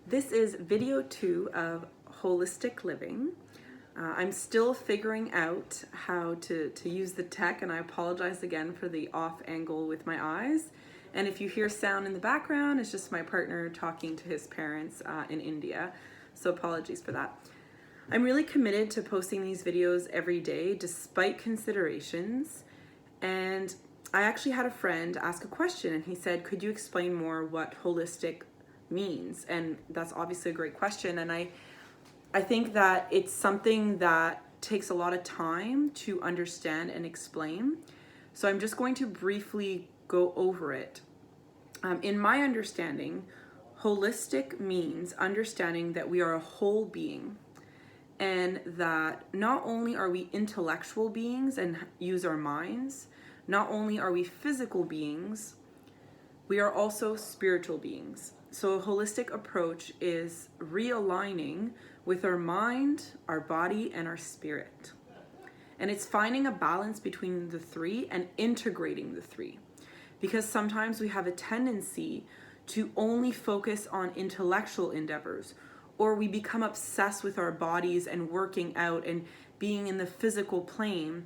This is video 2 of holistic living. I'm still figuring out how to use the tech, and I apologize again for the off angle with my eyes. And if you hear sound in the background, it's just my partner talking to his parents in India. So apologies for that. I'm really committed to posting these videos every day despite considerations. And I actually had a friend ask a question, and he said, could you explain more what holistic means? And that's obviously a great question. And I think that it's something that takes a lot of time to understand and explain. So I'm just going to briefly go over it. In my understanding, holistic means understanding that we are a whole being, and that not only are we intellectual beings and use our minds, not only are we physical beings, we are also spiritual beings. So a holistic approach is realigning with our mind, our body, and our spirit. And it's finding a balance between the three and integrating the three. Because sometimes we have a tendency to only focus on intellectual endeavors, or we become obsessed with our bodies and working out and being in the physical plane.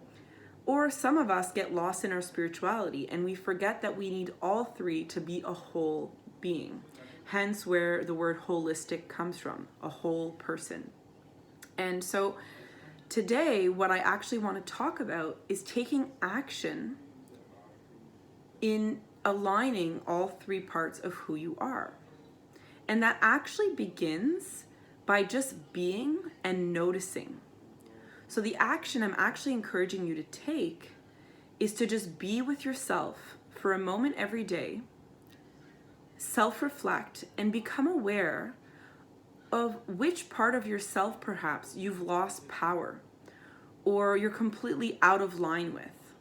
Or some of us get lost in our spirituality and we forget that we need all three to be a whole being. Hence where the word holistic comes from, a whole person. And so today, what I actually want to talk about is taking action in aligning all three parts of who you are. And that actually begins by just being and noticing. So the action I'm actually encouraging you to take is to just be with yourself for a moment every day, self-reflect, and become aware of which part of yourself perhaps you've lost power or you're completely out of line with.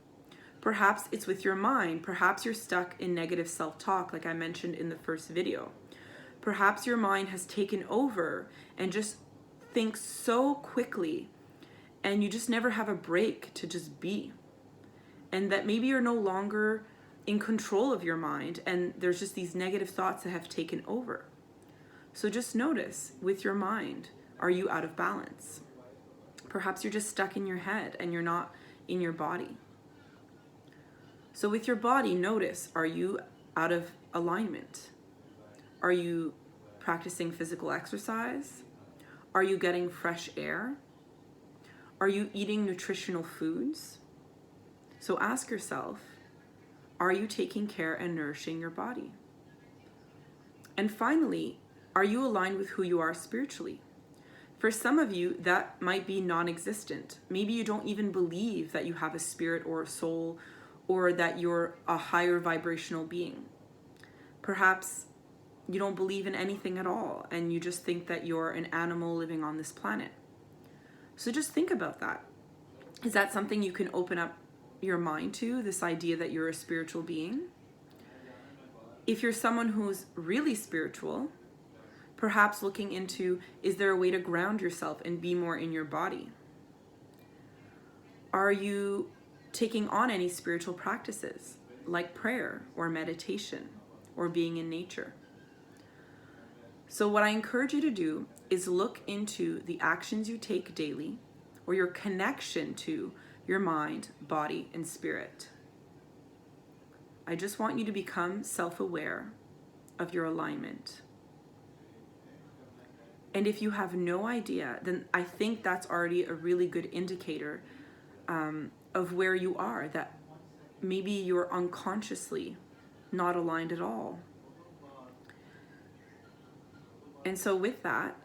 Perhaps it's with your mind. Perhaps you're stuck in negative self-talk like I mentioned in the first video. Perhaps your mind has taken over and just thinks so quickly, and you just never have a break to just be. And that maybe you're no longer in control of your mind, and there's just these negative thoughts that have taken over. So just notice with your mind, are you out of balance? Perhaps you're just stuck in your head and you're not in your body. So with your body, notice, are you out of alignment? Are you practicing physical exercise? Are you getting fresh air? Are you eating nutritional foods? So ask yourself, are you taking care and nourishing your body? And finally, are you aligned with who you are spiritually? For some of you, that might be non-existent. Maybe you don't even believe that you have a spirit or a soul, or that you're a higher vibrational being. Perhaps you don't believe in anything at all, and you just think that you're an animal living on this planet. So just think about that. Is that something you can open up your mind to, this idea that you're a spiritual being? If you're someone who's really spiritual, perhaps looking into, is there a way to ground yourself and be more in your body? Are you taking on any spiritual practices like prayer or meditation or being in nature? So what I encourage you to do is look into the actions you take daily, or your connection to your mind, body, and spirit. I just want you to become self-aware of your alignment. And if you have no idea, then I think that's already a really good indicator of where you are, that maybe you're unconsciously not aligned at all. And so with that,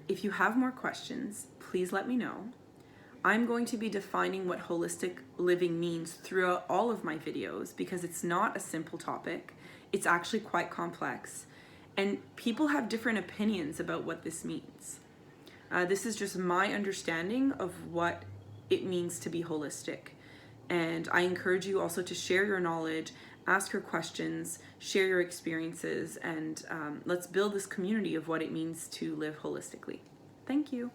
if you have more questions, please let me know. I'm going to be defining what holistic living means throughout all of my videos because it's not a simple topic. It's actually quite complex. And people have different opinions about what this means. This is just my understanding of what it means to be holistic. And I encourage you also to share your knowledge, ask your questions, share your experiences, and let's build this community of what it means to live holistically. Thank you.